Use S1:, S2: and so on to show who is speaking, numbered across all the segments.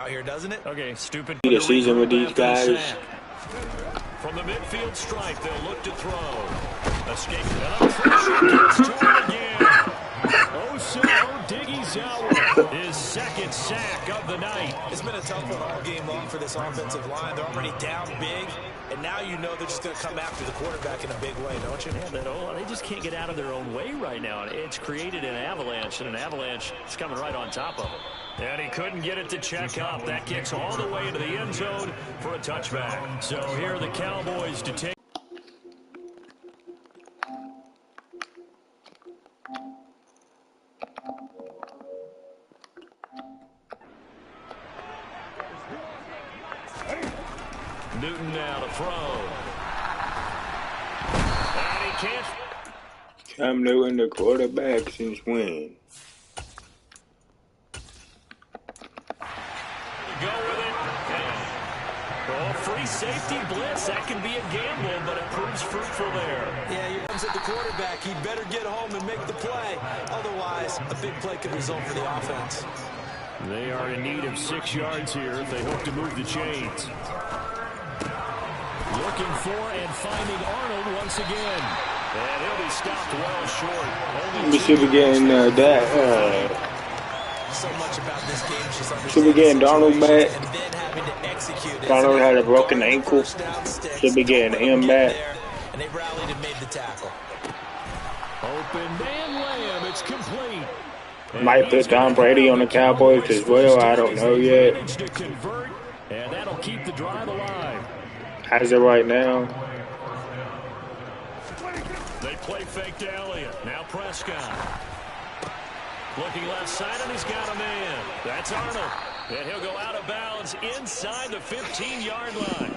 S1: out here, doesn't it?
S2: Okay, stupid.
S3: The season with these guys.
S2: From the midfield stripe, they'll look to throw. Escape. And pressure gets to him again. Diggy's his second sack of the night.
S1: It's been a tough one all game long for this offensive line. They're already down big, and now you know they're just going to come after the quarterback in a big way, don't you?
S2: Yeah, they just can't get out of their own way right now. It's created an avalanche, and an avalanche is coming right on top of it. And he couldn't get it to check up. That kicks all the way into the end zone for a touchback. So here are the Cowboys to take. Newton now to throw. And he can't.
S3: Cam Newton, the quarterback since when?
S2: Go with it. Oh, free safety blitz. That can be a gamble, but it proves fruitful there.
S1: Yeah, he runs at the quarterback. He'd better get home and make the play. Otherwise, a big play could result for the offense.
S2: They are in need of 6 yards here if they hope to move the chains. Looking for and finding Arnold once again. And he'll be stopped well short.
S3: We should be getting
S1: So much about this game,
S3: should be getting Donald back. Donald had a broken ankle. Should be getting him back.
S1: And they rallied and made the tackle.
S2: Open man Lamb, it's complete.
S3: Might put Tom Brady on the Cowboys as well. I don't know yet.
S2: And that'll keep the drive alive.
S3: As of right now.
S2: They play fake to Elliott. Now Prescott. Looking left side, and he's got a man. That's Arnold. And he'll go out of bounds inside the 15-yard line.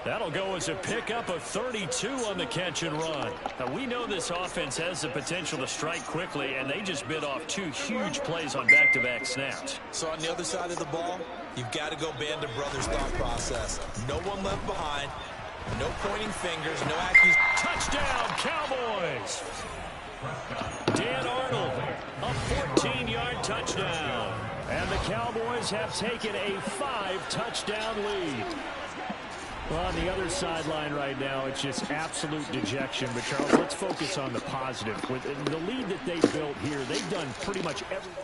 S2: That'll go as a pickup of 32 on the catch and run. Now, we know this offense has the potential to strike quickly, and they just bit off 2 huge plays on back-to-back snaps.
S1: So on the other side of the ball, you've got to go band of brothers thought process. No one left behind. No pointing fingers. No accusations.
S2: Touchdown, Cowboys! Dan Arnold, a 14-yard touchdown. And the Cowboys have taken a 5-touchdown lead. Well, on the other sideline right now, it's just absolute dejection. But, Charles, let's focus on the positive. With the lead that they built here, they've done pretty much everything.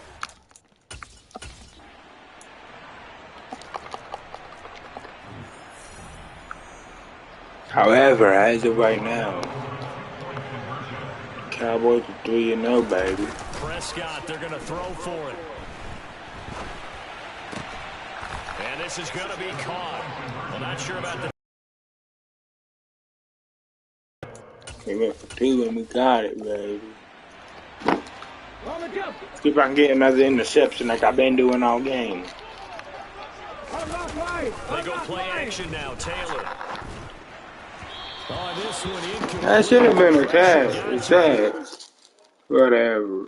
S3: However, as of right now, Cowboys are 3-0, baby.
S2: Prescott, they're going to throw for it. And this is going to be caught. Well, not sure about the...
S3: We went for 2 and we got it, baby. See if I can get another interception like I've been doing all game.
S2: They go play action now, Taylor. Oh, this one incomplete.
S3: That should have been a catch. It's sad. Whatever.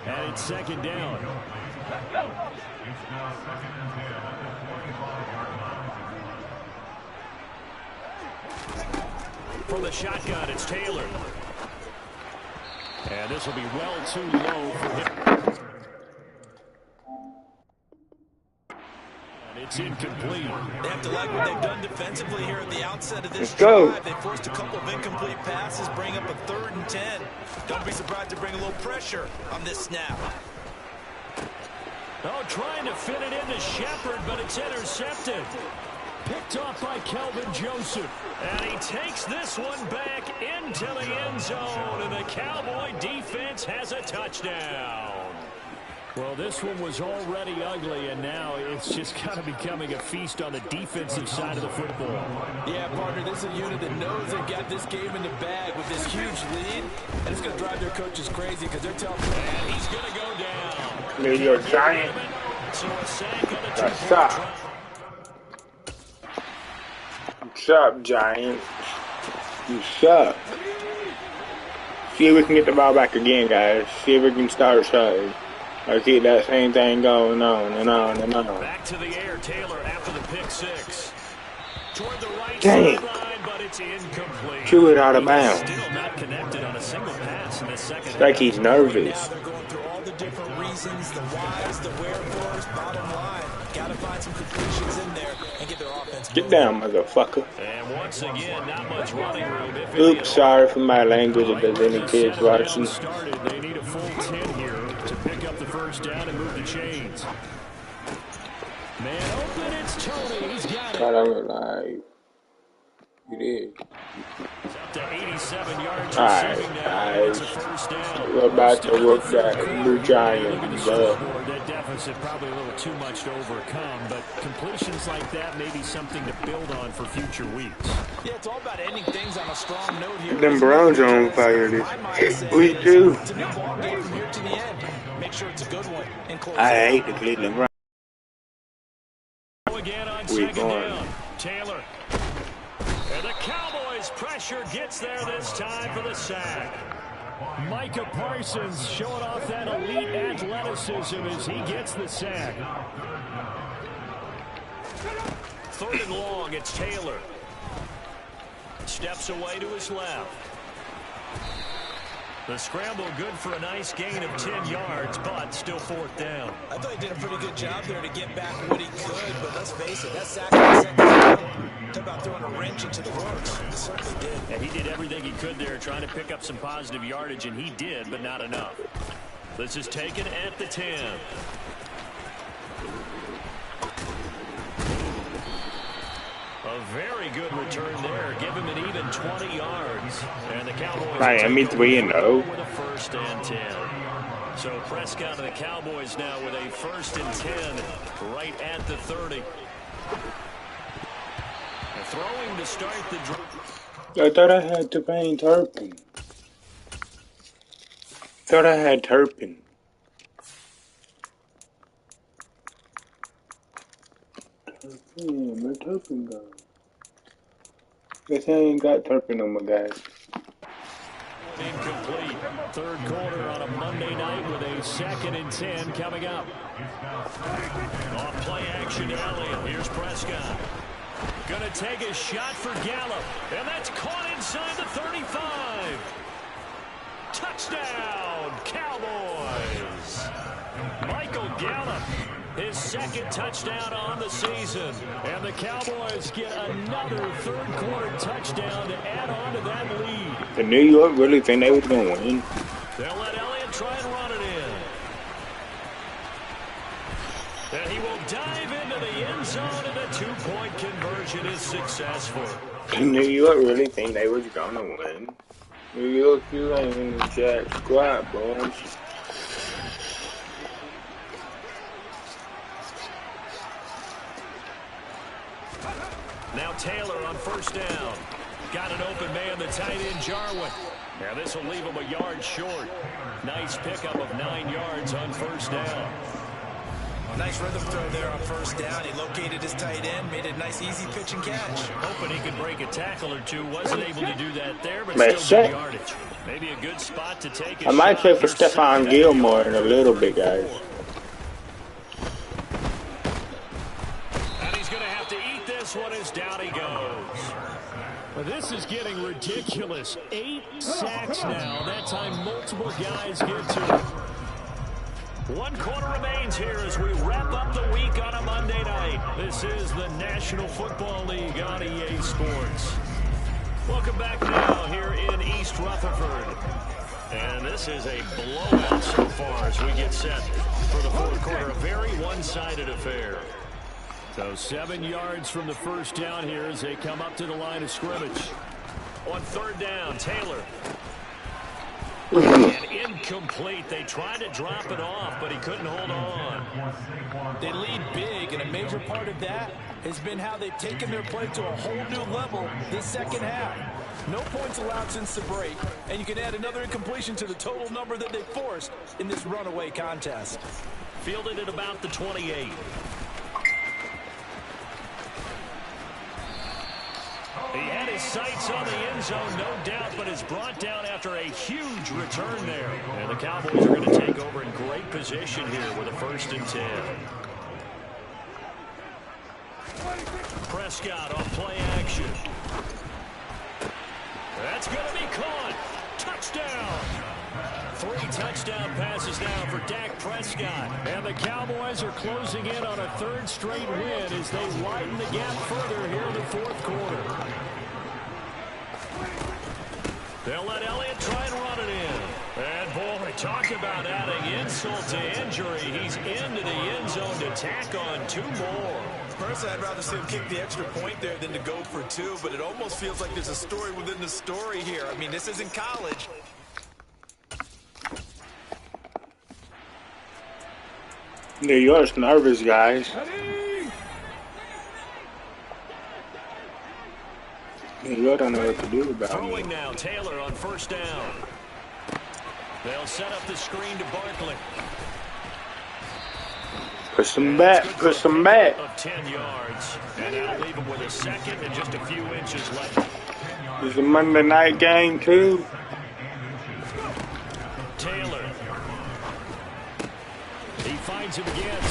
S2: And it's second down. From the shotgun, it's Taylor. And this will be well too low for him. And it's incomplete.
S1: They have to like what they've done defensively here at the outset of this
S3: drive.
S1: They forced a couple of incomplete passes, bring up a 3rd and 10. Don't be surprised to bring a little pressure on this snap.
S2: Oh, trying to fit it into Shepard, but it's intercepted. Picked off by Kelvin Joseph. And he takes this one back into the end zone. And the Cowboy defense has a touchdown. Well, this one was already ugly, and now it's just kind of becoming a feast on the defensive side of the football.
S1: Yeah, partner, this is a unit that knows they've got this game in the bag with this huge lead. And it's going to drive their coaches crazy because they're telling them.
S2: And he's going to go down.
S3: New York Giant.
S2: So a sack on the
S3: What's up? What's up, Giants? You suck. See if we can get the ball back again, guys. See if we can start something. Let's keep that same thing going on and on and on.
S2: Back to the air, Taylor after the pick 6. Toward the right
S3: Dang.
S2: sideline, but it's incomplete.
S3: Threw it out of bounds.
S2: Still not connected on a single pass in the second
S3: It's like
S2: half.
S3: he's nervous.
S1: Now they're going different reasons, the whys, the wherefores. Bottom line, got to find some completions in there and get their offense moving.
S3: Get down, motherfucker.
S2: And once again, not much running room.
S3: Oops, sorry for my language if there's any kids watching.
S2: They need a full 10 here to pick up the first down and move the chains. Man open, it's Tony. He's got it.
S3: God, I was like, you did.
S2: Up to 87 yards
S3: Alright, guys. We're about to work that Blue Giant up.
S2: That deficit probably a little too much to overcome, but completions like that may be something to build on for future weeks.
S1: Yeah, it's all about ending things on a strong note here.
S3: Them Browns are on fire this week too.
S1: It's a new ball game from here to the end. Make sure it's a good one and close.
S3: I hate the Cleveland Browns.
S2: Again on second down. Taylor. And the Cowboys pressure gets there this time for the sack. Micah Parsons showing off that elite athleticism as he gets the sack. Third and long, it's Taylor. Steps away to his left. The scramble good for a nice gain of 10 yards, but still fourth down.
S1: I thought he did a pretty good job there to get back what he could, but let's face it, that sack in the second down, talk about throwing a wrench into the works. He certainly did.
S2: And he did everything he could there trying to pick up some positive yardage, and he did, but not enough. This is taken at the 10. A very good return there. Give him an even 20 yards. And the Cowboys
S3: Miami 3-0.
S2: with a first and 10. So Prescott and the Cowboys now with a first and 10 right at the 30. And throwing to start the drive.
S3: I thought I had Turpin. Thought I had Turpin. Where'd Turpin go? Guess I ain't got Turpin on my guys.
S2: Incomplete. Third quarter on a Monday night with a second and 10 coming up. Off play action, Elliott. Here's Prescott. Gonna take a shot for Gallup. And that's caught inside the 35. Touchdown, Cowboys. Michael Gallup. His second touchdown on the season. And the Cowboys get another third quarter touchdown to add on to that lead.
S3: The New York really think they was going to win.
S2: They'll let Elliott try and run it in. And he will dive into the end zone, and the two-point conversion is successful.
S3: The New York really think they was going to win. New York, you ain't in the jack squad, boys.
S2: Now Taylor on first down. Got an open man, the tight end, Jarwin. Now this will leave him a yard short. Nice pickup of 9 yards on first down.
S1: Nice rhythm throw there on first down. He located his tight end, made a nice easy pitch and catch.
S2: Hoping he could break a tackle or two. Wasn't able to do that there, but
S3: Man,
S2: still good yardage. Maybe a good spot to take a
S3: I might
S2: shot.
S3: trade for Stephon Gilmore in a little bit, guys.
S2: And he's going to have to eat this one as down he goes. Well, this is getting ridiculous. 8 sacks now. That time multiple guys get to it. 1 quarter remains here as we wrap up the week on a Monday night. This is the National Football League on EA Sports. Welcome back now here in East Rutherford. And this is a blowout so far as we get set for the fourth quarter. A very one-sided affair. So 7 yards from the first down here as they come up to the line of scrimmage. On third down, Taylor. And incomplete. They tried to drop it off, but he couldn't hold on.
S1: They lead big, and a major part of that has been how they've taken their play to a whole new level this second half. No points allowed since the break, and you can add another incompletion to the total number that they forced in this runaway contest.
S2: Fielded at about the 28. He had his sights on the end zone, no doubt, but is brought down after a huge return there. And the Cowboys are going to take over in great position here with a first and 10. Prescott on play action. That's going to be caught. Touchdown. 3 touchdown passes now for Dak Prescott. And the Cowboys are closing in on a 3rd straight win as they widen the gap further here in the 4th quarter. They'll let Elliott try and run it in. And, boy, talk about adding insult to injury. He's into the end zone to tack on 2 more.
S1: Personally, I'd rather see him kick the extra point there than to go for 2, but it almost feels like there's a story within the story here. I mean, this isn't college.
S3: New York's nervous, guys. New York don't know what to do about it.
S2: Throwing now, Taylor on 1st down. They'll set up the screen to Barkley.
S3: Push them back, push them back.
S2: Of 10 yards. And that'll leave him with a 2nd and just a few inches left.
S3: It's a Monday night game, too.
S2: Taylor. He finds him again.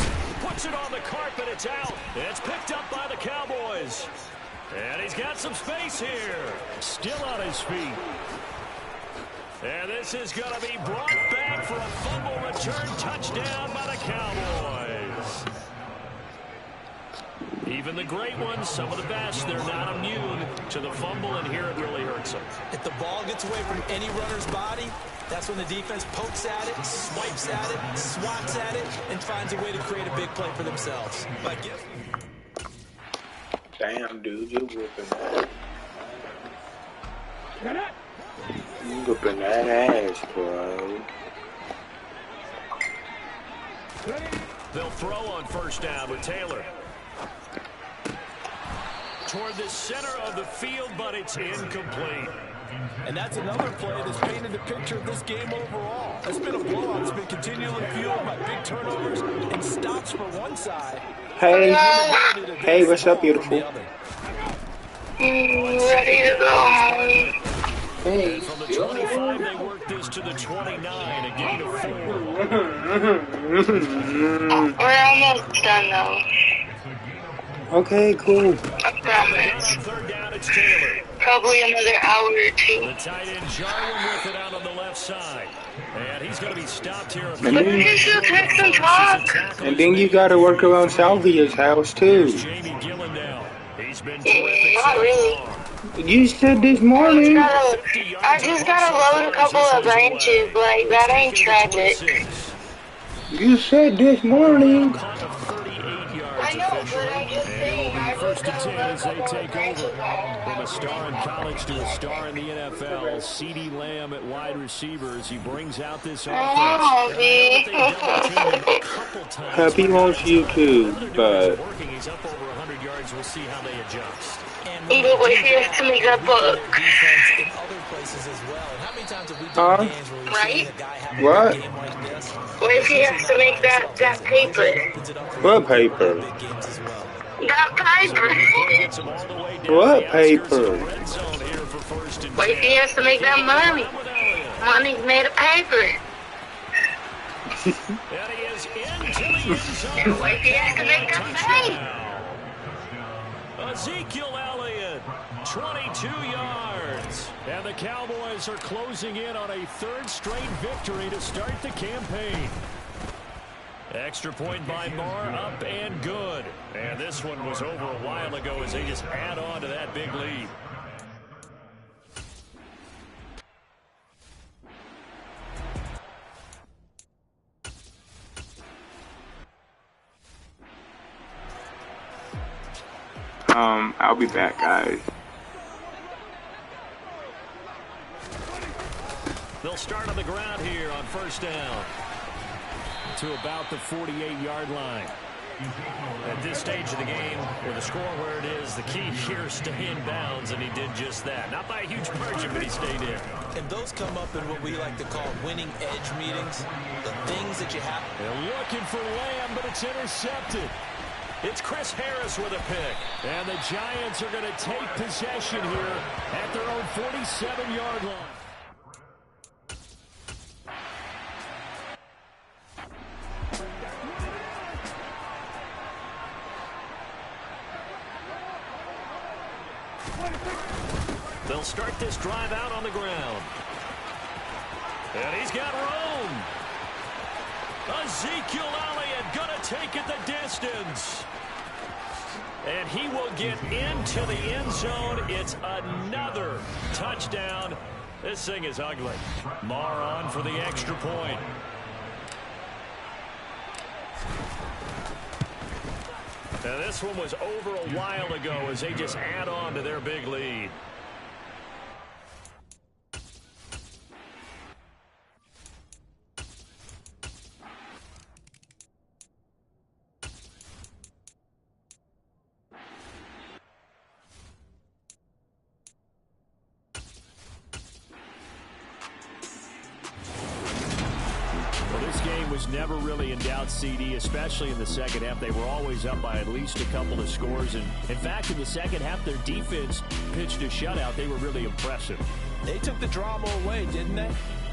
S2: Puts it on the carpet. It's out. It's picked up by the Cowboys. And he's got some space here. Still on his feet. And this is going to be brought back for a fumble return touchdown by the Cowboys. Even the great ones, some of the best, they're not immune to the fumble, and here it really hurts them.
S1: If the ball gets away from any runner's body, that's when the defense pokes at it, swipes at it, swats at it, and finds a way to create a big play for themselves. Like if...
S3: Damn, dude, you're whipping that. You're whipping that ass, bro.
S2: They'll throw on 1st down with Taylor. Toward the center of the field, but it's incomplete.
S1: And that's another play that's painted the picture of this game overall. It's been a blowout. It's been continually fueled by big turnovers and stops for one side.
S3: Hey, hey, what's up, beautiful?
S4: Ready to go home.
S3: Hey,
S2: from the 25, they work this to the 29, a gain of 4.
S4: We're almost done, though.
S3: Okay, cool.
S4: I promise.
S2: 3rd down, it's Taylor.
S4: Probably another hour or 2.
S2: The tight end Jarwin with it out on the left side. And he's going to be stopped here.
S3: And then,
S4: Take some talk.
S3: and then you gotta work around Salvia's house, too.
S2: Jamie Gillandale. He's been terrific.
S4: Not really.
S3: You said this morning.
S4: I just gotta load a couple of branches, like, that ain't tragic.
S3: You said this morning.
S4: I know, but I'm just saying, I just
S2: 1st and 10 as they take over. From a
S4: over.
S2: star in college to a star in the NFL, CeeDee Lamb at wide receiver as he brings out this offense.
S3: Happy wants you too, but
S2: He's up over 100 yards. We'll see how they adjust.
S4: But wait, he has to make that book. Right?
S3: what?
S4: What if he has to make that paper?
S3: What paper?
S4: That paper.
S3: What paper?
S4: What if he has to make that money? Money's made of paper. What if he has to make that money?
S2: Ezekiel Elliott, 22 yards. And the Cowboys are closing in on a 3rd straight victory to start the campaign. Extra point by Marr, up and good. And this one was over a while ago as they just add on to that big lead.
S3: I'll be back, guys.
S2: They'll start on the ground here on 1st down. To about the 48-yard line. At this stage of the game, with the score where it is, the key here is stay in bounds, and he did just that. Not by a huge margin, but he stayed in.
S1: And those come up in what we like to call winning edge meetings. The things that you have.
S2: They're looking for Lamb, but it's intercepted. It's Chris Harris with a pick. And the Giants are going to take possession here at their own 47-yard line. They'll start this drive out on the ground. And he's got room. Ezekiel Elliott going to take it the distance. And he will get into the end zone. It's another touchdown. This thing is ugly. Marr on for the extra point. Now this one was over a while ago as they just add on to their big lead. Never really in doubt, CD, especially in the second half. They were always up by at least a couple of scores. And in fact, in the second half, their defense pitched a shutout. They were really impressive.
S1: They took the drama away, didn't they?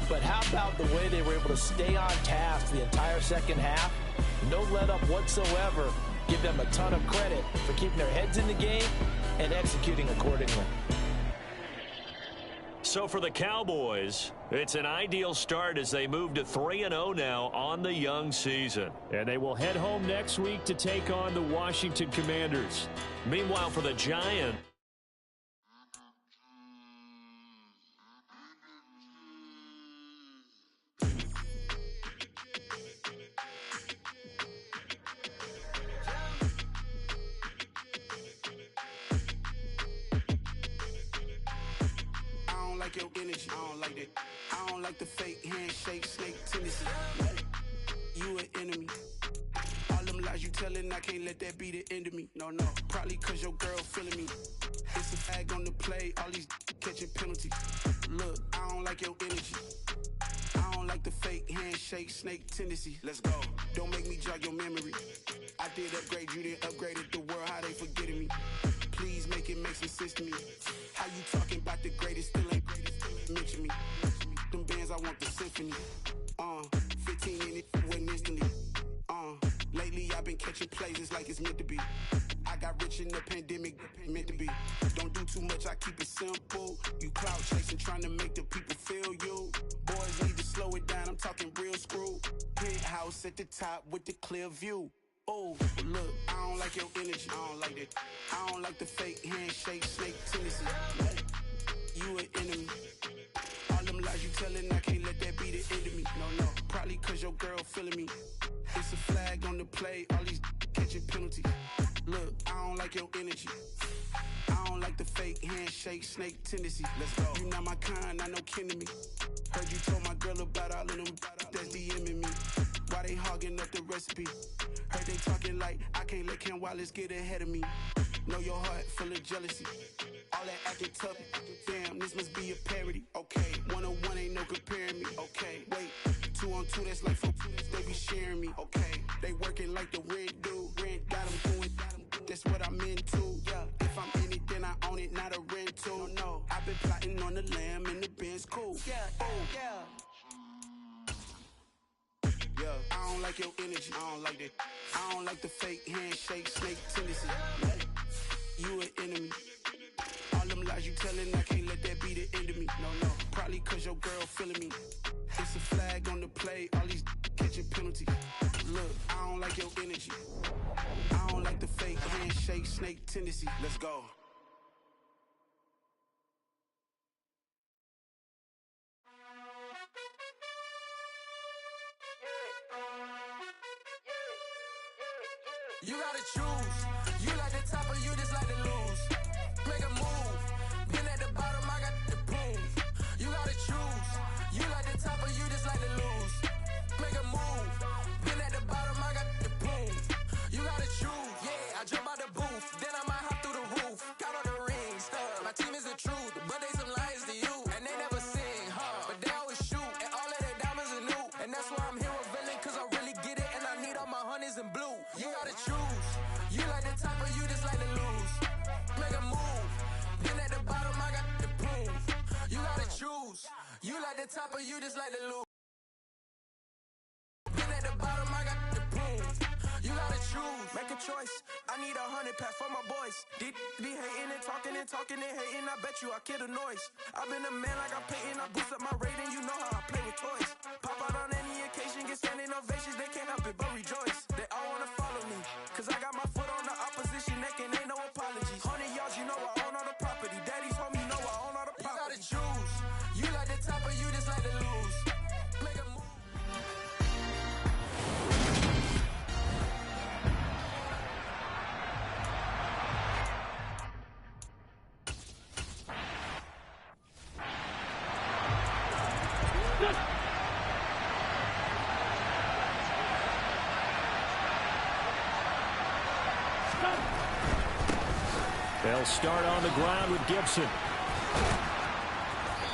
S1: But how about the way they were able to stay on task the entire second half? No let up whatsoever. Give them a ton of credit for keeping their heads in the game and executing accordingly.
S2: So for the Cowboys, it's an ideal start as they move to 3-0 now on the young season. And they will head home next week to take on the Washington Commanders. Meanwhile, for the Giants,
S5: your energy, I don't like that. I don't like the fake handshake, snake tendency. You an enemy. All them lies you telling, I can't let that be the end of me. No, probably cause your girl feeling me. It's a flag on the play, all these catching penalties. Look, I don't like your energy. I don't like the fake handshake, snake tendency. Let's go. Don't make me jog your memory. I did upgrade, you didn't upgrade it. The world, how they forgetting me. Please make it make some sense to me. How you talking about the greatest, still ain't greatest, mention me. Them bands, I want the symphony. 15 in it, wasn't instantly. Lately I've been catching plays, it's like it's meant to be. I got rich in the pandemic, meant to be. Don't do too much, I keep it simple. You clout chasing, trying to make the people feel you. Boys need to slow it down, I'm talking real screw. Penthouse at the top with the clear view. Oh, look, I don't like your energy, I don't like that. I don't like the fake handshake, snake tendency. You an enemy. All them lies you telling, I can't let that be the end of me. No, probably cause your girl feeling me. It's a flag on the play, all these catching penalties. Look, I don't like your energy. I don't like the fake handshake, snake tendency. Let's go. You not my kind, I know kin to me. Heard you told my girl about all of them that's DMing me. Why they hogging up the recipe? Heard they talking like I can't let Ken Wallace get ahead of me. Know your heart full of jealousy. All that acting tough. Damn, this must be a parody. Okay, 1-on-1 ain't no comparing me. Okay, wait, 2-on-2 that's like 4. They be sharing me. Okay, they working like the rent do. Rent got them going. That's what I'm into. Yeah, if I'm in it, then I own it, not a rental. No, I've been plotting on the lamb and the Benz cool. Yeah, yeah. Yeah, I don't like your energy, I don't like that. I don't like the fake handshake, snake tendency. You an enemy. All them lies you telling, I can't let that be the end of me. No, probably cause your girl feeling me. It's a flag on the play, all these catching penalties. Look, I don't like your energy. I don't like the fake handshake, snake tendency. Let's go.
S6: You gotta choose. You like the top or you just like to lose. Make a move. Been at the bottom, I got the prove. You gotta choose. You like the top or you just like to lose. Make a move. Been at the bottom, I got the prove. You gotta choose. Yeah, I jump out the booth. Then I might hop through the roof. Got all the rings. My team is the truth, but they some liars to you. And they never sing, but they always shoot. And all of their diamonds are new. And that's why I'm here revealing, cause I really get it. And I need all my honeys in blue. You gotta choose. You like the top or you just like to lose. Make a move. Then at the bottom I got the proof. You gotta choose. You like the top or you just like to lose. Then at the bottom I got the proof. You gotta choose. Make a choice. I need 100 pack for my boys. Be hating and talking and hating. I bet you I kill the noise. I've been a man like I'm Peyton. I boost up my rating. You know how I play with toys. Pop out on any occasion, get standing ovations. They can't help it but rejoice. They all wanna follow me, cause I got my foot on the opposition neck and ain't no apologies. 100 yards, you know I own all the property. Daddy's home, you know I own all the property. You gotta choose. You like the top or you just like to lose. Make a move.
S2: They'll start on the ground with Gibson.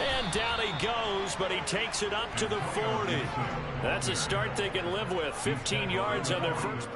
S2: And down he goes, but he takes it up to the 40. That's a start they can live with. 15 yards on their first.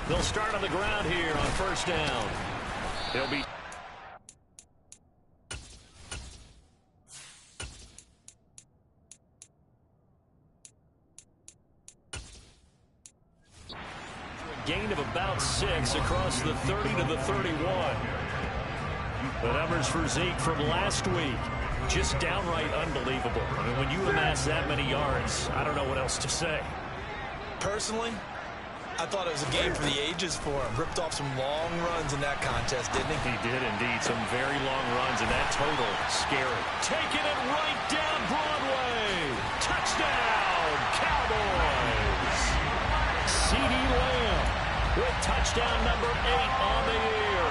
S2: They'll start on the ground here on first down. They'll be... a gain of about 6 across the 30 to the 31. The numbers for Zeke from last week, just downright unbelievable. I mean, when you amass that many yards, I don't know what else to say.
S1: Personally, I thought it was a game for the ages for him. Ripped off some long runs in that contest, didn't he?
S2: He did indeed. Some very long runs, and that total, scary. Taking it right down Broadway. Touchdown, Cowboys. CeeDee Lamb with touchdown number 8 on the year.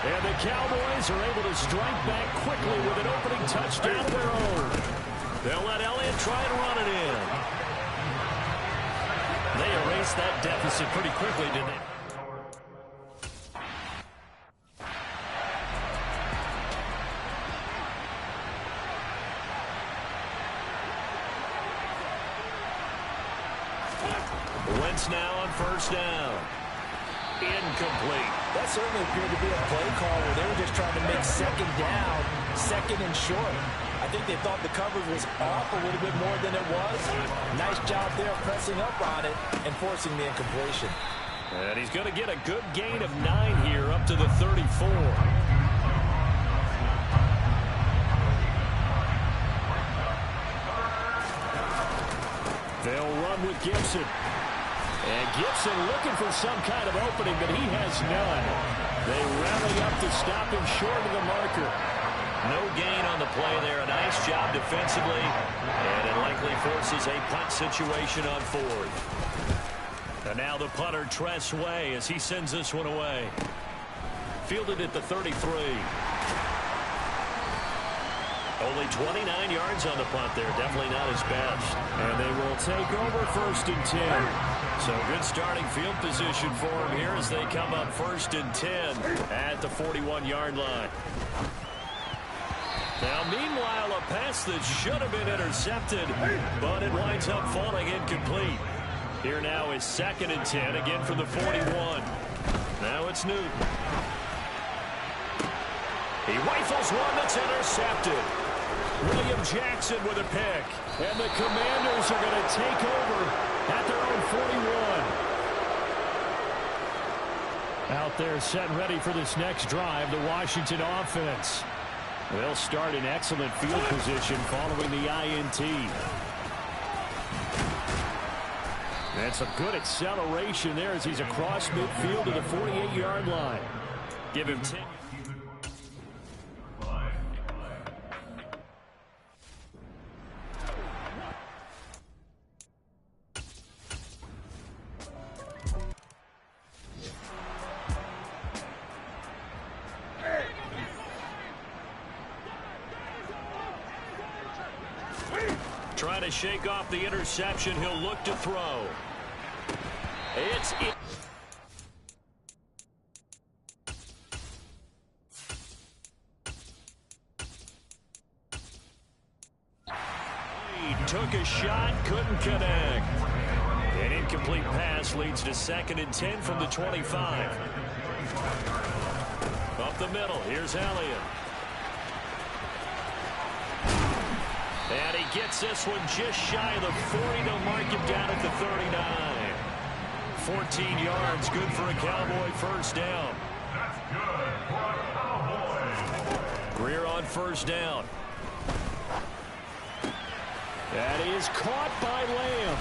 S2: And the Cowboys are able to strike back quickly with an opening touchdown of their own. They'll let Elliott try and run it in. They erased that deficit pretty quickly, didn't they? Wentz now on first down. Incomplete.
S1: That certainly appeared to be a play call where they were just trying to make second down, second and short. I think they thought the coverage was off a little bit more than it was. Nice job there pressing up on it and forcing the incompletion.
S2: And he's going to get a good gain of 9 here up to the 34. Gibson. And Gibson looking for some kind of opening, but he has none. They rally up to stop him short of the marker. No gain on the play there. A nice job defensively. And it likely forces a punt situation on fourth. And now the punter, Tress Way, as he sends this one away. Fielded at the 33. Only 29 yards on the punt there. Definitely not his best. And they will take over 1st and 10. So good starting field position for him here as they come up 1st and 10 at the 41-yard line. Now, meanwhile, a pass that should have been intercepted, but it winds up falling incomplete. Here now is 2nd and 10, again for the 41. Now it's Newton. He rifles one that's intercepted. William Jackson with a pick. And the Commanders are going to take over at their own 41. Out there set and ready for this next drive, the Washington offense. They'll start in excellent field position following the INT. And some good acceleration there as he's across midfield to the 48-yard line. Give him 10. Trying to shake off the interception. He'll look to throw. It's it. He took a shot, couldn't connect. An incomplete pass leads to 2nd and 10 from the 25. Up the middle, here's Elliott. And he gets this one just shy of the 40. They'll mark him down at the 39. 14 yards, good for a Cowboy 1st down.
S7: That's good for a Cowboy.
S2: Greer on 1st down. And he is caught by Lamb.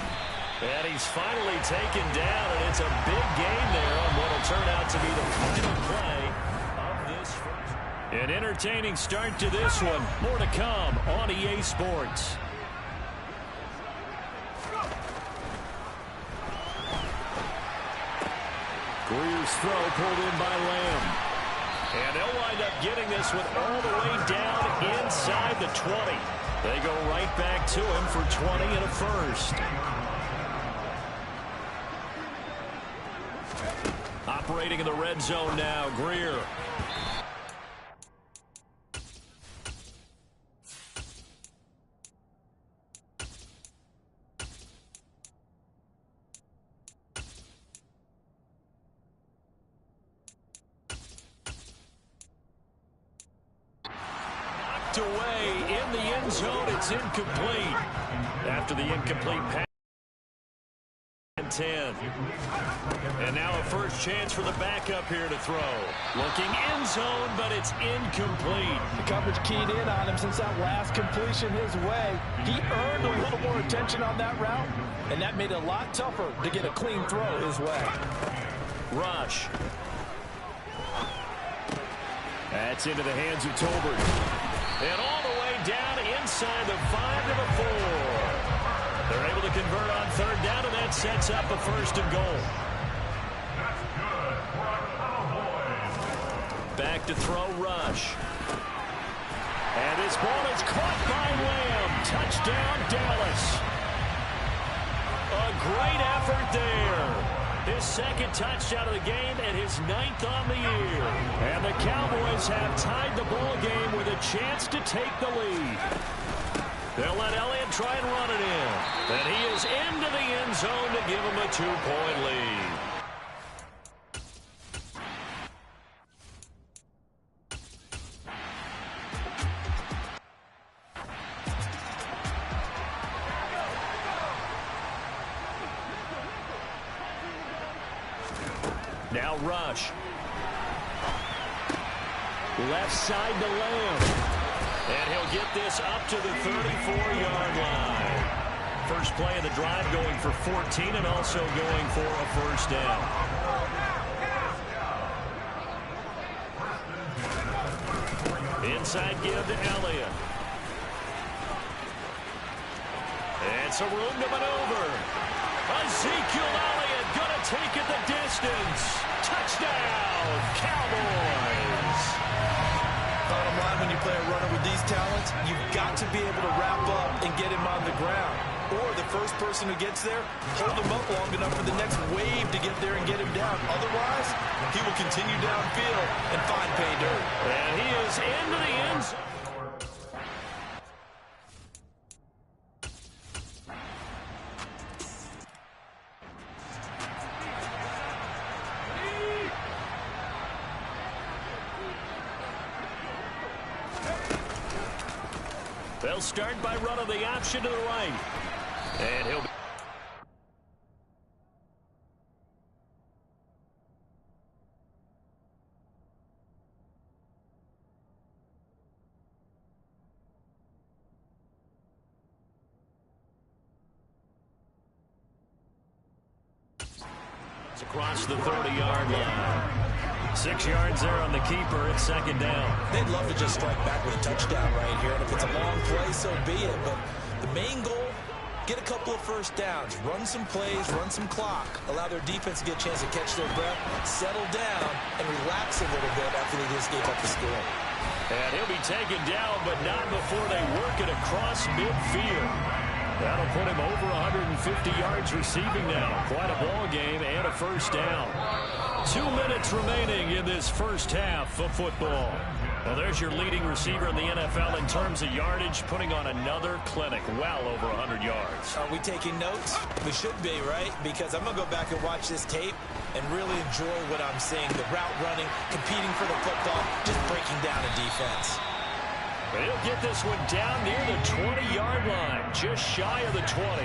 S2: And he's finally taken down, and it's a big gain there on what will turn out to be the final play of this first. An entertaining start to this one. More to come on EA Sports. Greer's throw pulled in by Lamb. And they'll wind up getting this one all the way down inside the 20. They go right back to him for 20 and a 1st. Operating in the red zone now, Greer. Away in the end zone. It's incomplete. After the incomplete pass. 10. And now a first chance for the backup here to throw. Looking end zone, but it's incomplete.
S1: The coverage keyed in on him since that last completion his way. He earned a little more attention on that route, and that made it a lot tougher to get a clean throw his way.
S2: Rush. That's into the hands of Tolbert. And all the way down inside the 5 to the 4. They're able to convert on 3rd down, and that sets up a 1st and goal.
S7: That's good for a Cowboy.
S2: Back to throw, Rush. And this ball is caught by Lamb. Touchdown, Dallas. A great effort there. His 2nd touchdown of the game and his 9th on the year. And the Cowboys have tied the ball game with a chance to take the lead. They'll let Elliott try and run it in. And he is into the end zone to give him a 2-point lead. Now Rush. Left side to Lamb. And he'll get this up to the 34-yard line. First play of the drive going for 14 and also going for a first down. Inside give to Elliott. It's a room to maneuver. Ezekiel Elliott going to take it the distance. Touchdown, Cowboys.
S1: Bottom line, when you play a runner with these talents, you've got to be able to wrap up and get him on the ground. Or the first person who gets there, hold him up long enough for the next wave to get there and get him down. Otherwise, he will continue downfield and find pay dirt.
S2: And he is into the end zone. They'll start by running the option to the right. And he'll be... It's across the 30-yard line. 6 yards there on the keeper. It's second down.
S1: They'd love to just strike back with a touchdown right here. And if it's a long play, so be it. But the main goal, get a couple of first downs. Run some plays, run some clock. Allow their defense to get a chance to catch their breath, settle down, and relax a little bit after they just gave up the score.
S2: And he'll be taken down, but not before they work it across midfield. That'll put him over 150 yards receiving now. Quite a ball game and a first down. 2 minutes remaining in this first half of football. Well, there's your leading receiver in the NFL in terms of yardage, putting on another clinic, well over 100 yards.
S1: Are we taking notes? We should be, right? Because I'm going to go back and watch this tape and really enjoy what I'm seeing. The route running, competing for the football, just breaking down a defense.
S2: But he'll get this one down near the 20-yard line, just shy of the 20.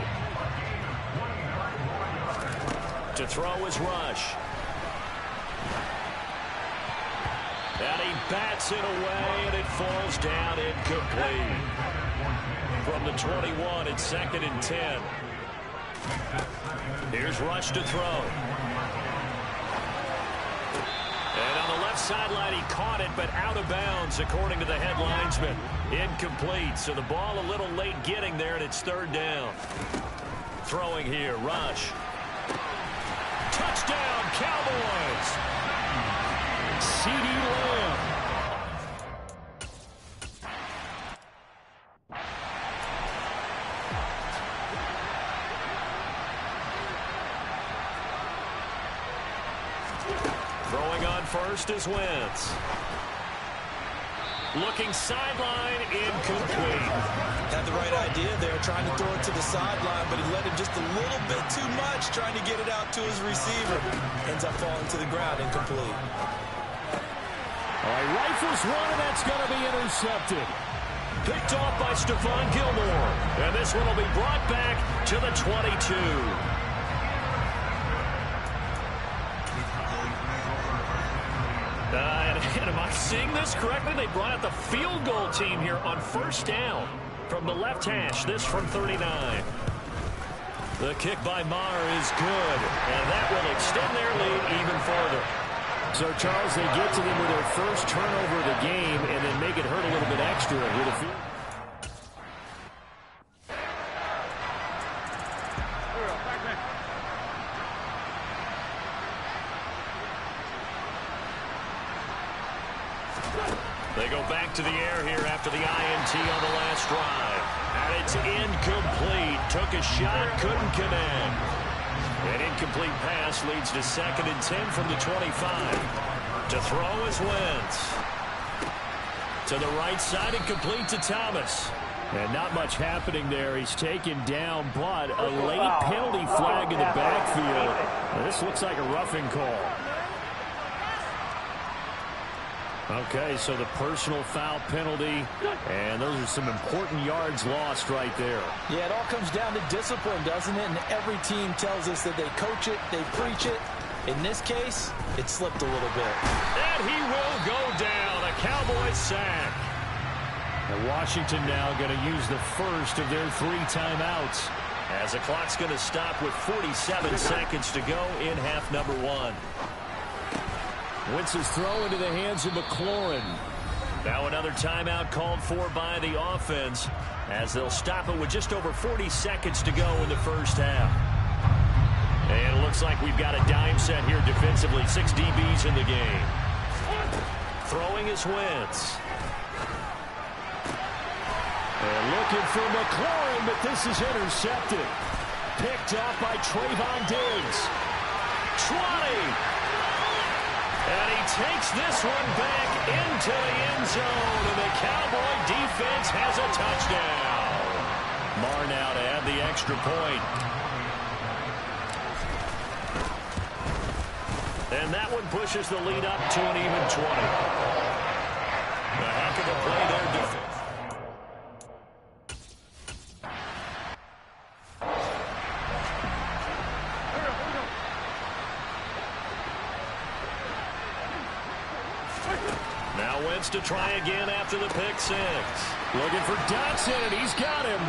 S2: To throw is Rush. And he bats it away, and it falls down incomplete. From the 21, it's 2nd and 10. Here's Rush to throw. And on the left sideline, he caught it, but out of bounds, according to the head linesman. Incomplete, so the ball a little late getting there, and it's 3rd down. Throwing here, Rush. Touchdown, Cowboys! CeeDee Lamb. Throwing on first is Wentz. Looking sideline, incomplete.
S1: Had the right idea there, trying to throw it to the sideline, but he let it just a little bit too much, trying to get it out to his receiver. Ends up falling to the ground, incomplete.
S2: All right, rifles one, and that's going to be intercepted. Picked off by Stephon Gilmore. And this one will be brought back to the 22. And am I seeing this correctly? They brought out the field goal team here on first down from the left hash. This from 39. The kick by Maher is good, and that will extend their lead even further. So, Charles, they get to them with their first turnover of the game and then make it hurt a little bit extra with a field. They go back to the air here after the INT on the last drive. And it's incomplete. Took a shot, couldn't connect. An incomplete pass leads to 2nd and 10 from the 25. To throw is Wentz. To the right side and complete to Thomas. And not much happening there. He's taken down, but a late penalty flag in the backfield. Now, this looks like a roughing call. Okay, so the personal foul penalty, and those are some important yards lost right there.
S1: Yeah, it all comes down to discipline, doesn't it? And every team tells us that they coach it, they preach it. In this case, it slipped a little bit.
S2: And he will go down, a Cowboys sack. And Washington now going to use the first of their 3 timeouts. As the clock's going to stop with 47 seconds to go in half number one.
S1: Wentz's throw into the hands of McLaurin.
S2: Now another timeout called for by the offense as they'll stop it with just over 40 seconds to go in the first half. And it looks like we've got a dime set here defensively. 6 DBs in the game. Throwing is Wentz.
S1: And looking for McLaurin, but this is intercepted. Picked off by Trayvon Diggs.
S2: 20. And he takes this one back into the end zone. And the Cowboy defense has a touchdown. Marr now to add the extra point. And that one pushes the lead up to an even 20. A heck of a play there, defense. Now Wentz to try again after the pick six.
S1: Looking for Dotson, and he's got him.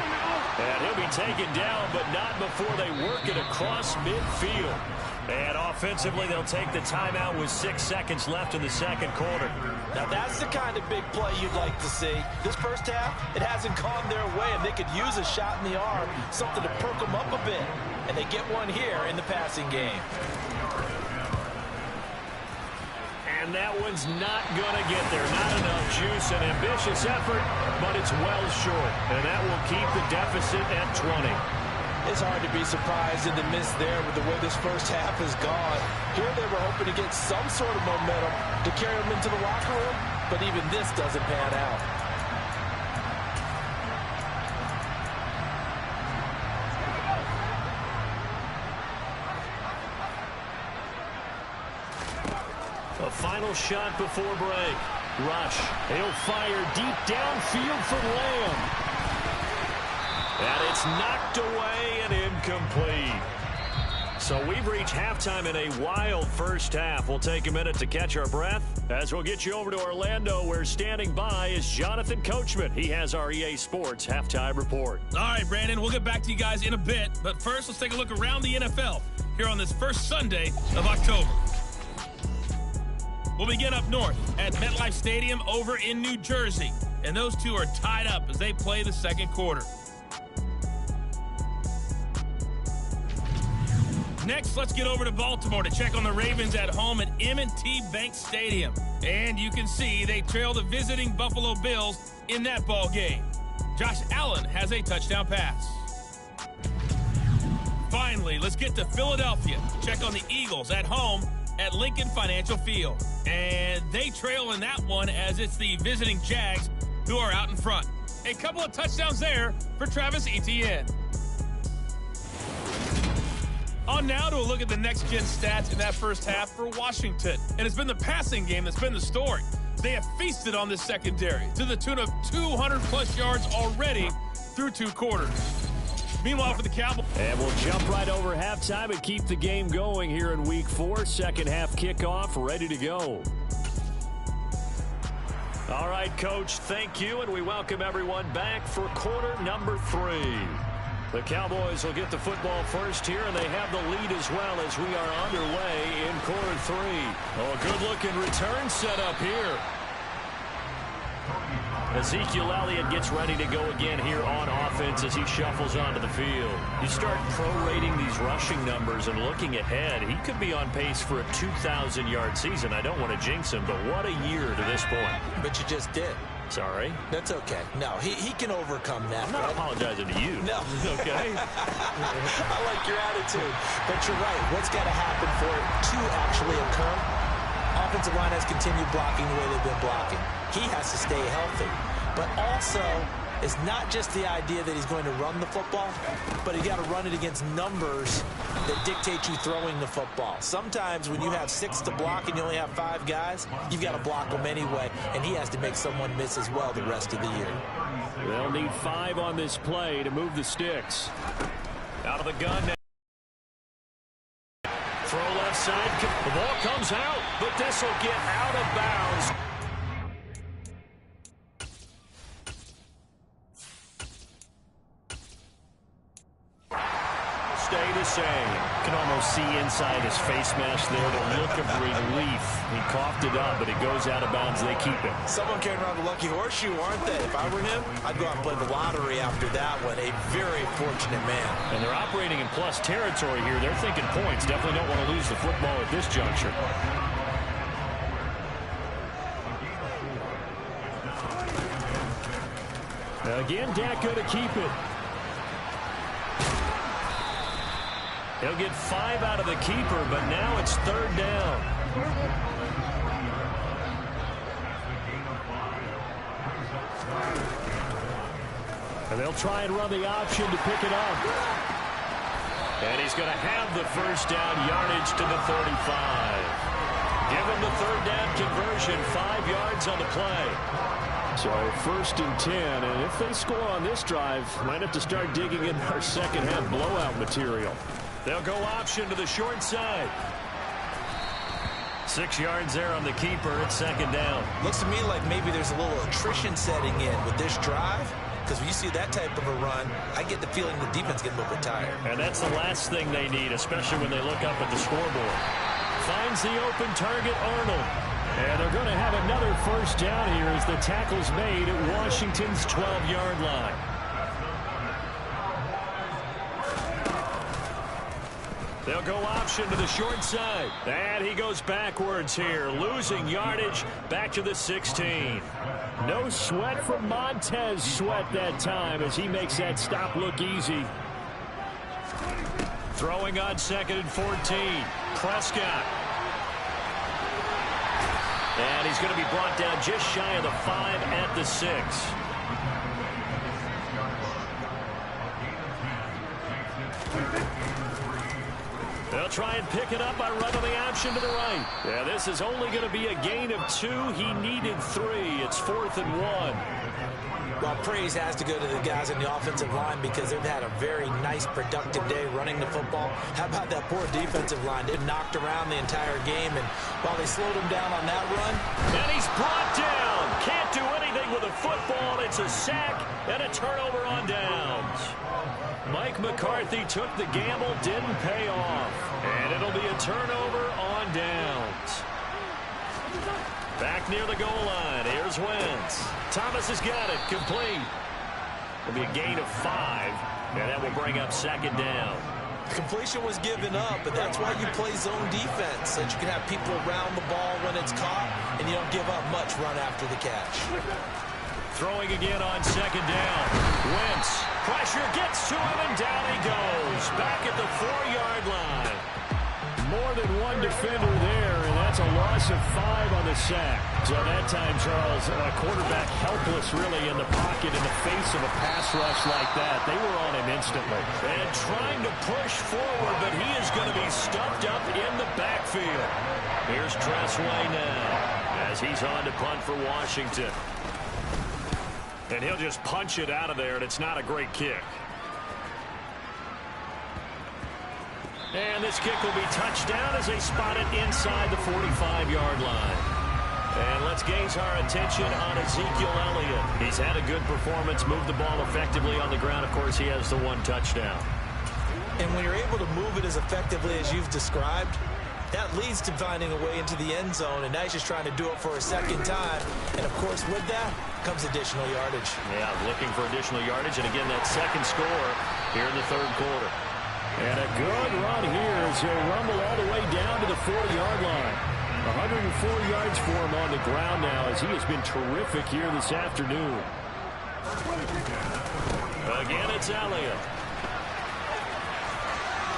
S2: And he'll be taken down, but not before they work it across midfield. And offensively, they'll take the timeout with 6 seconds left in the second quarter.
S1: Now that's the kind of big play you'd like to see. This first half, it hasn't gone their way, and they could use a shot in the arm, something to perk them up a bit. And they get one here in the passing game.
S2: And that one's not going to get there. Not enough juice. An ambitious effort, but it's well short. And that will keep the deficit at 20.
S1: It's hard to be surprised in the miss there with the way this first half has gone. Here they were hoping to get some sort of momentum to carry them into the locker room, but even this doesn't pan out.
S2: A final shot before break. Rush. He'll fire deep downfield for Lamb. And it's knocked away and incomplete. So we've reached halftime in a wild first half. We'll take a minute to catch our breath as we'll get you over to Orlando, where standing by is Jonathan Coachman. He has our EA Sports halftime report.
S8: All right, Brandon, we'll get back to you guys in a bit. But first, let's take a look around the NFL here on this first Sunday of October. We'll begin up north at MetLife Stadium over in New Jersey. And those two are tied up as they play the second quarter. Next, let's get over to Baltimore to check on the Ravens at home at M&T Bank Stadium. And you can see they trail the visiting Buffalo Bills in that ball game. Josh Allen has a touchdown pass. Finally, let's get to Philadelphia. Check on the Eagles at home at Lincoln Financial Field. And they trail in that one as it's the visiting Jags who are out in front. A couple of touchdowns there for Travis Etienne. On now to a look at the next-gen stats in that first half for Washington. And it's been the passing game that's been the story. They have feasted on this secondary to the tune of 200-plus yards already through 2 quarters. Meanwhile, for the Cowboys.
S2: And we'll jump right over halftime and keep the game going here in Week 4. Second half kickoff, ready to go. All right, Coach, thank you, and we welcome everyone back for quarter number 3. The Cowboys will get the football first here, and they have the lead as well as we are underway in quarter 3. Oh, a good-looking return set up here. Ezekiel Elliott gets ready to go again here on offense as he shuffles onto the field. You start prorating these rushing numbers and looking ahead, he could be on pace for a 2,000-yard season. I don't want to jinx him, but what a year to this point.
S1: But you just did.
S2: Sorry?
S1: That's okay. No, he can overcome that.
S2: I'm not apologizing to you.
S1: No.
S2: Okay?
S1: I like your attitude. But you're right. What's got to happen for it to actually occur? Offensive line has continued blocking the way they've been blocking. He has to stay healthy. But also, it's not just the idea that he's going to run the football, but you got to run it against numbers that dictate you throwing the football. Sometimes when you have 6 to block and you only have 5 guys, you've got to block them anyway, and he has to make someone miss as well the rest of the year.
S2: They'll need 5 on this play to move the sticks. Out of the gun now. Throw left side. The ball comes out, but this will get out of bounds. stay the same.
S9: You can almost see inside his face mask there the look of relief. He coughed it up, but it goes out of bounds. They keep it.
S1: Someone came around the lucky horseshoe, aren't they? If I were him, I'd go out and play the lottery after that one. A very fortunate man.
S2: And they're operating in plus territory here. They're thinking points. Definitely don't want to lose the football at this juncture. Again, Dak going to keep it. He'll get 5 out of the keeper, but now it's 3rd down. And they'll try and run the option to pick it up. And he's going to have the first down, yardage to the 35. Give him the 3rd down conversion, 5 yards on the play.
S9: So 1st and 10, and if they score on this drive, might have to start digging in our second half blowout material.
S2: They'll go option to the short side. 6 yards there on the keeper. It's 2nd down.
S1: Looks to me like maybe there's a little attrition setting in with this drive. Because when you see that type of a run, I get the feeling the defense gets a little bit tired.
S2: And that's the last thing they need, especially when they look up at the scoreboard. Finds the open target, Arnold. And they're going to have another first down here as the tackle's made at Washington's 12-yard line. They'll go option to the short side. And he goes backwards here, losing yardage back to the 16.
S9: No sweat from Montez Sweat that time as he makes that stop look easy.
S2: Throwing on 2nd and 14. Prescott. And he's going to be brought down just shy of the 5 at the 6. They'll try and pick it up by running the option to the right. Yeah, this is only going to be a gain of 2. He needed 3. It's 4th and 1.
S1: Well, praise has to go to the guys in the offensive line because they've had a very nice, productive day running the football. How about that poor defensive line? They knocked around the entire game, and while they slowed him down on that run.
S2: And he's brought down. Can't do anything with a football. It's a sack and a turnover on downs. Mike McCarthy took the gamble, didn't pay off. And it'll be a turnover on downs. Back near the goal line. Here's Wentz. Thomas has got it. Complete. It'll be a gain of 5. And that will bring up 2nd down.
S1: Completion was given up, but that's why you play zone defense, so that you can have people around the ball when it's caught, and you don't give up much run after the catch.
S2: Throwing again on 2nd down. Wentz. Pressure gets to him, and down he goes. Back at the 4-yard line.
S9: More than one defender there, and that's a loss of 5 on the sack. So that time, Charles, a quarterback helpless really in the pocket in the face of a pass rush like that. They were on him instantly.
S2: And trying to push forward, but he is going to be stuffed up in the backfield. Here's Tressway now as he's on to punt for Washington. And he'll just punch it out of there, and it's not a great kick. And this kick will be touchdown as they spot it inside the 45-yard line. And let's gaze our attention on Ezekiel Elliott. He's had a good performance, moved the ball effectively on the ground. Of course, he has the 1 touchdown.
S1: And when you're able to move it as effectively as you've described, that leads to finding a way into the end zone, and now he's just trying to do it for a 2nd time. And, of course, with that comes additional yardage.
S2: Yeah, looking for additional yardage. And, again, that 2nd score here in the 3rd quarter.
S9: And a good run here as he'll rumble all the way down to the 40-yard line. 104 yards for him on the ground now as he has been terrific here this afternoon.
S2: Again, it's Elliott.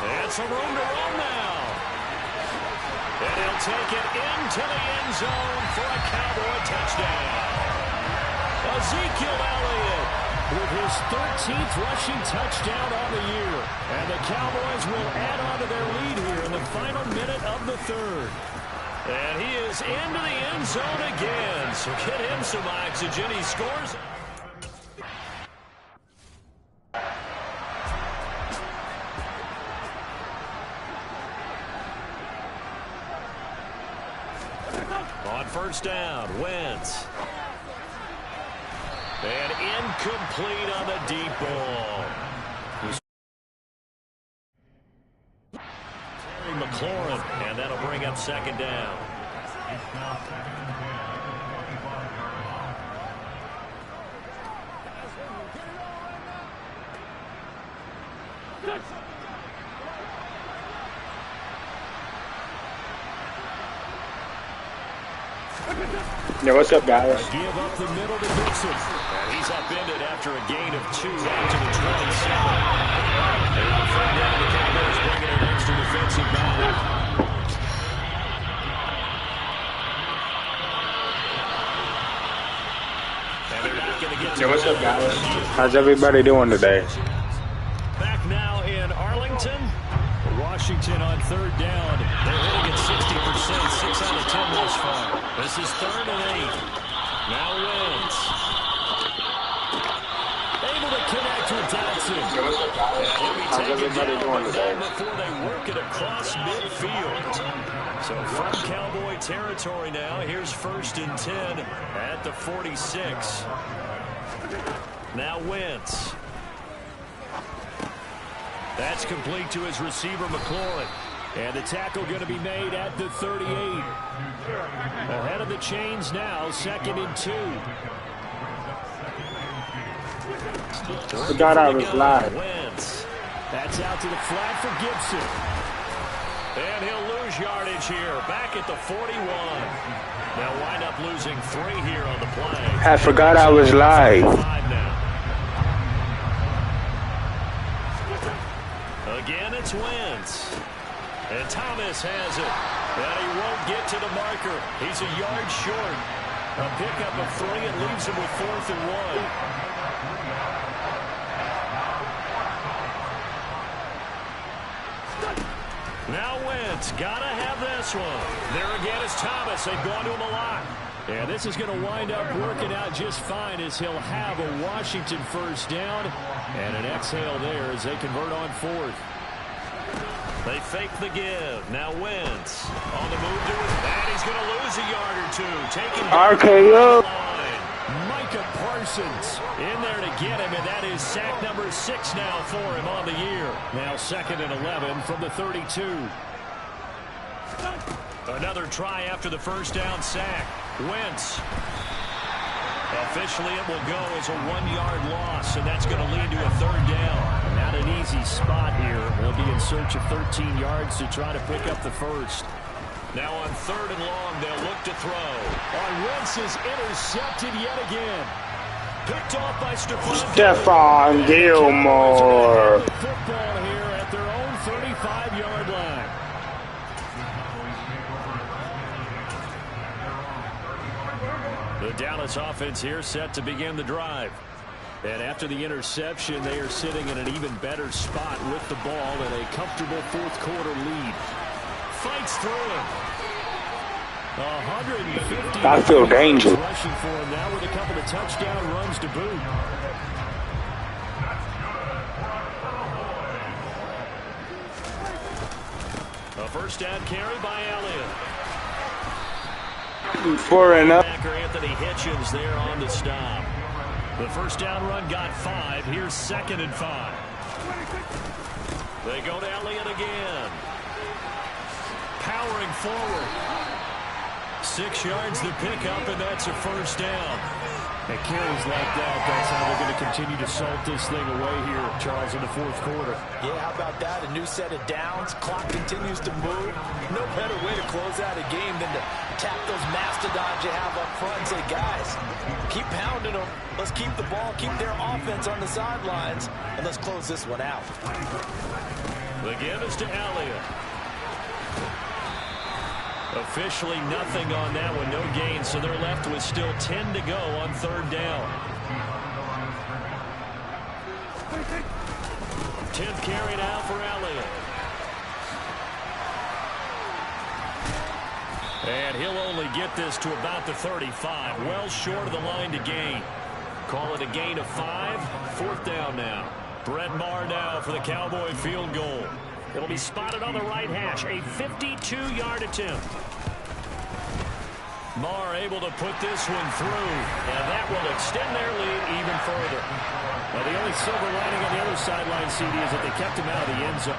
S2: And some room to run now. And he'll take it into the end zone for a Cowboy touchdown. Ezekiel Elliott with his 13th rushing touchdown on the year. And the Cowboys will add on to their lead here in the final minute of the 3rd. And he is into the end zone again. So get him some oxygen. He scores. On 1st down, Wentz. And incomplete on the deep ball. And that'll bring up second down.
S3: Yeah, what's up, guys?
S2: Give up the middle to Dixon. And he's upended after a gain of 2 out to the 27. And on third down, the Cowboys bringing an extra defensive back.
S3: Yeah, what's up, guys? How's everybody doing today?
S2: Back now in Arlington. Washington on third down. They're hitting at 60%, 6 out of 10 thus far. This is 3rd and 8. Now Wentz. Able to connect with Dotson.
S3: How's everybody doing today?
S2: Before they work it across midfield. So from Cowboy territory now, here's 1st and 10 at the 46. Now Wentz. That's complete to his receiver, McLaurin. And the tackle going to be made at the 38. Ahead of the chains now, 2nd and 2.
S3: Forgot I was live.
S2: Wentz. That's out to the flat for Gibson. And he'll lose yardage here, back at the 41. They'll wind up losing 3 here on the play.
S3: I forgot I was live.
S2: Again, it's Wentz. And Thomas has it. And he won't get to the marker. He's a yard short. A pickup of 3. It leaves him with 4th and 1. Now Wentz, gotta have this one. There again is Thomas. They've gone to him a lot. And this is going to wind up working out just fine as he'll have a Washington first down. And an exhale there as they convert on 4th. They fake the give. Now Wentz on the move to it. And he's going to lose a yard or 2. Taking
S3: RKO.
S2: Micah Parsons in there to get him, and that is sack number 6 now for him on the year. Now 2nd and 11 from the 32. Another try after the first down sack. Wentz. Officially, it will go as a 1-yard loss, and that's going to lead to a 3rd down. Not an easy spot here. They'll be in search of 13 yards to try to pick up the first. Now on 3rd and long, they'll look to throw. Wentz is intercepted yet again. Picked off by
S3: Stephon Gilmore.
S2: Football here at their own 35-yard line. The Dallas offense here set to begin the drive. And after the interception, they are sitting in an even better spot with the ball and a comfortable 4th quarter lead. Fights through him. 150.
S3: I feel dangerous.
S2: Rushing for him now with a couple of touchdown runs to boot. A first down carry by Elliott.
S3: 4 and up.
S2: Anthony Hitchens there on the stop. The first down run got 5. Here's 2nd and 5. They go to Elliott again. Powering forward. 6 yards the pickup, and that's a first down. At carries like that, that's how they're going to continue to salt this thing away here, Charles, in the 4th quarter.
S1: Yeah, how about that? A new set of downs. Clock continues to move. No better way to close out a game than to tap those mastodons you have up front and say, guys, keep pounding them. Let's keep the ball, keep their offense on the sidelines, and let's close this one out.
S2: The give is to Elliott. Officially nothing on that one, no gain, so they're left with still 10 to go on 3rd down. 10th carry now for Elliott. And he'll only get this to about the 35, well short of the line to gain. Call it a gain of 5, 4th down now. Brett Maher now for the Cowboy field goal. It'll be spotted on the right hash, a 52-yard attempt. Maher able to put this one through, and that will extend their lead even further. Well, the only silver lining on the other sideline, CD, is that they kept him out of the end zone.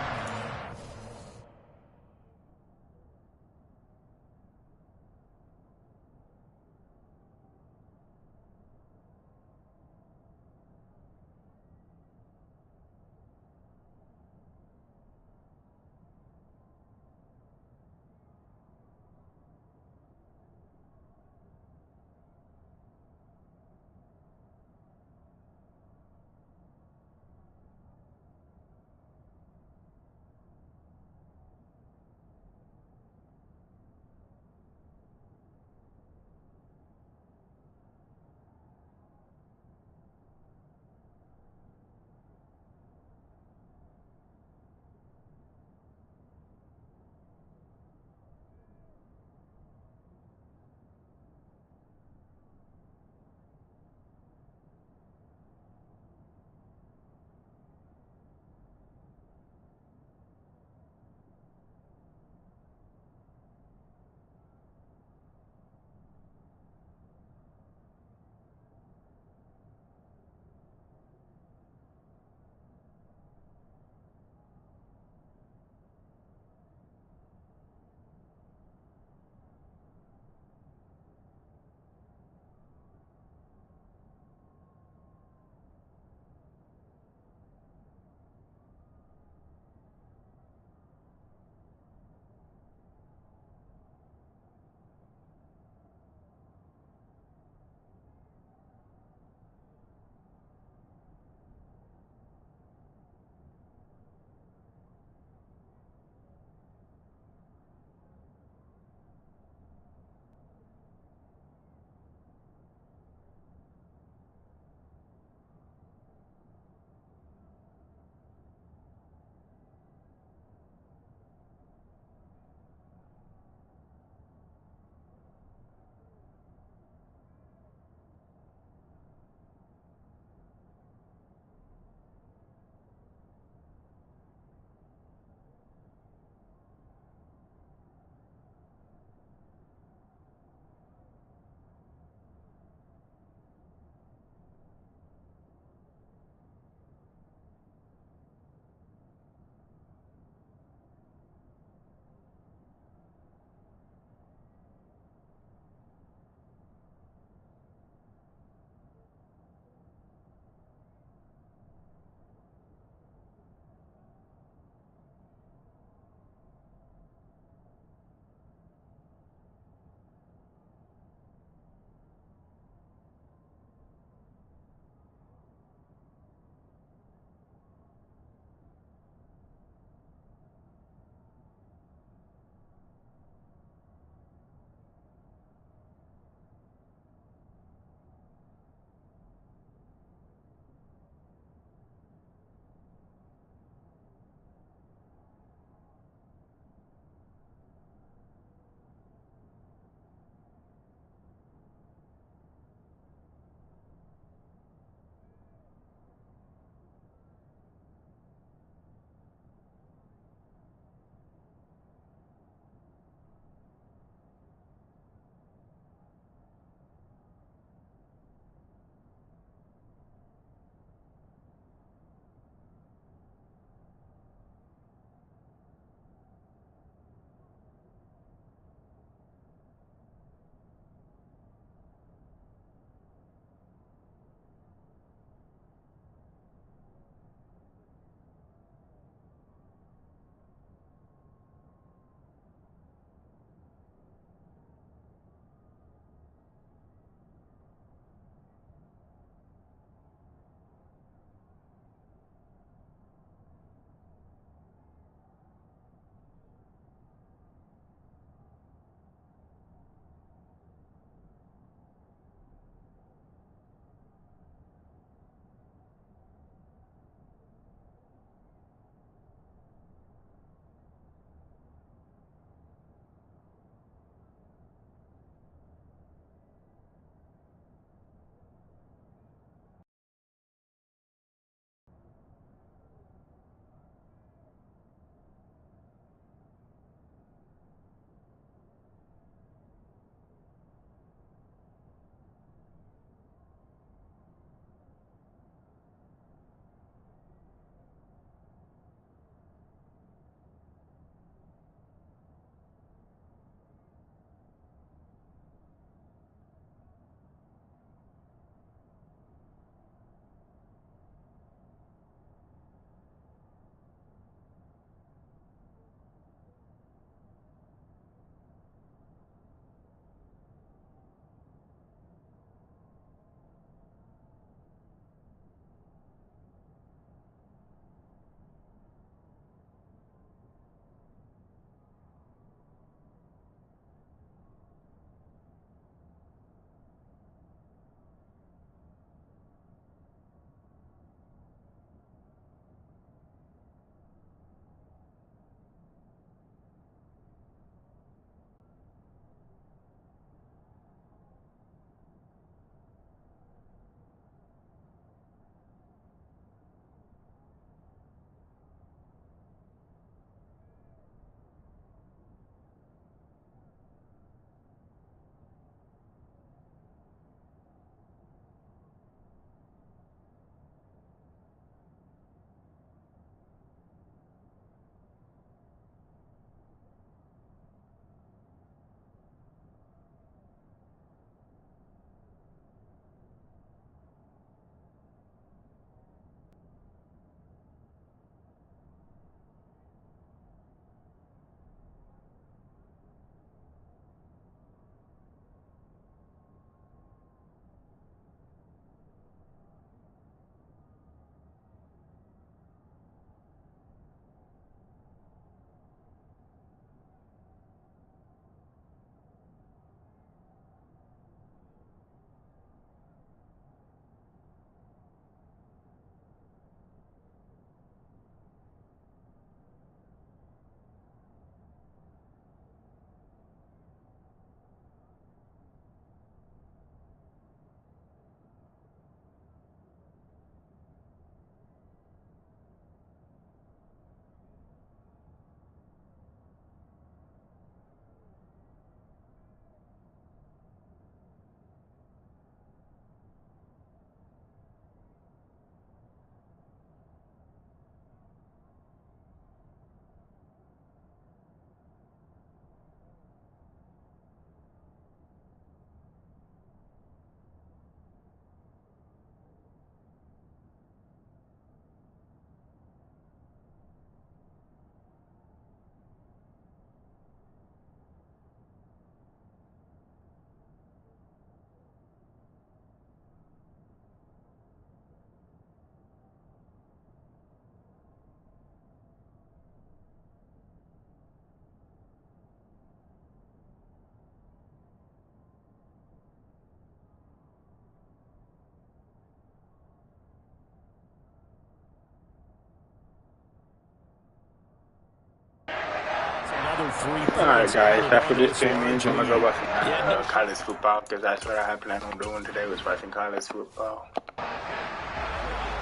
S3: Alright guys, after this 10 minutes, I'm gonna go watch some college football because that's what I had planned on doing today, was watching college football.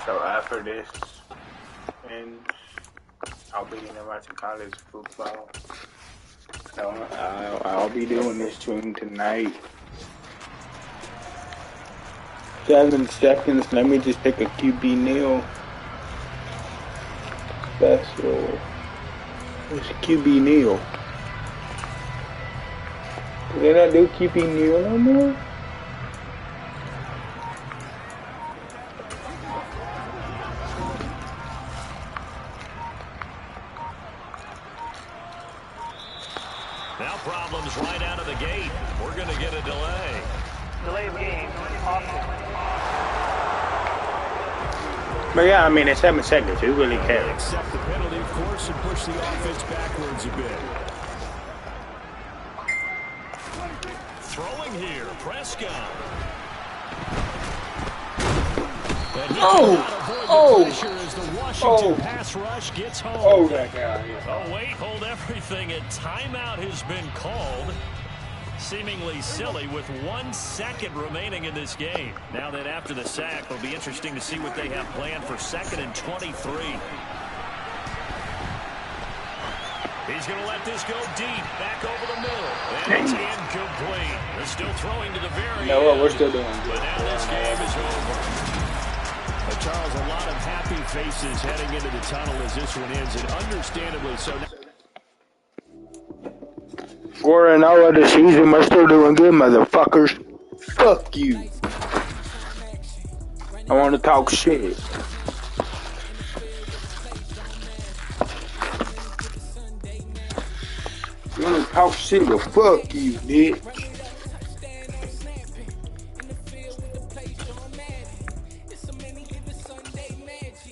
S3: So after this, and I'll be in there watching college football. So I'll be doing this stream tonight. 7 seconds, let me just take a QB nil. Special. It's QB nil. Do they not do QB nil no more?
S2: Now problems right out of the gate. We're going to get a delay.
S10: Delay of game. Option.
S3: But yeah, I mean, it's 7 seconds. Who really cares?
S9: Accept the penalty, of course, and push the offense backwards a bit.
S2: Throwing here, Prescott. As the Washington pass rush gets home.
S3: That guy.
S2: Oh, wait, hold everything. A timeout has been called. Seemingly silly with 1 second remaining in this game. Now that after the sack, it'll be interesting to see what they have planned for 2nd and 23. He's going to let this go deep, back over the middle. And it's incomplete. They're still throwing to the very
S3: No, what
S2: end.
S3: we're still doing.
S2: But now this game is over.
S9: Charles, a lot of happy faces heading into the tunnel as this one ends, and understandably so.
S3: 4-0 of the season, we're still doing good, motherfuckers. Fuck you. I want to talk shit. You want to talk shit, well, fuck you, bitch.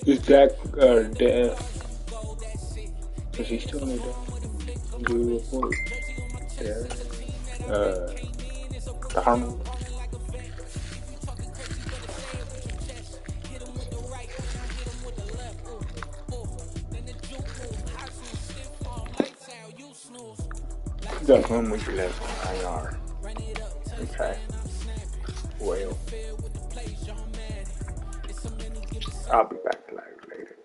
S3: Is Jack dead? Is he still in the do report? The Harmon. Got 1 week left on IR. Okay. Well, I'll be back later.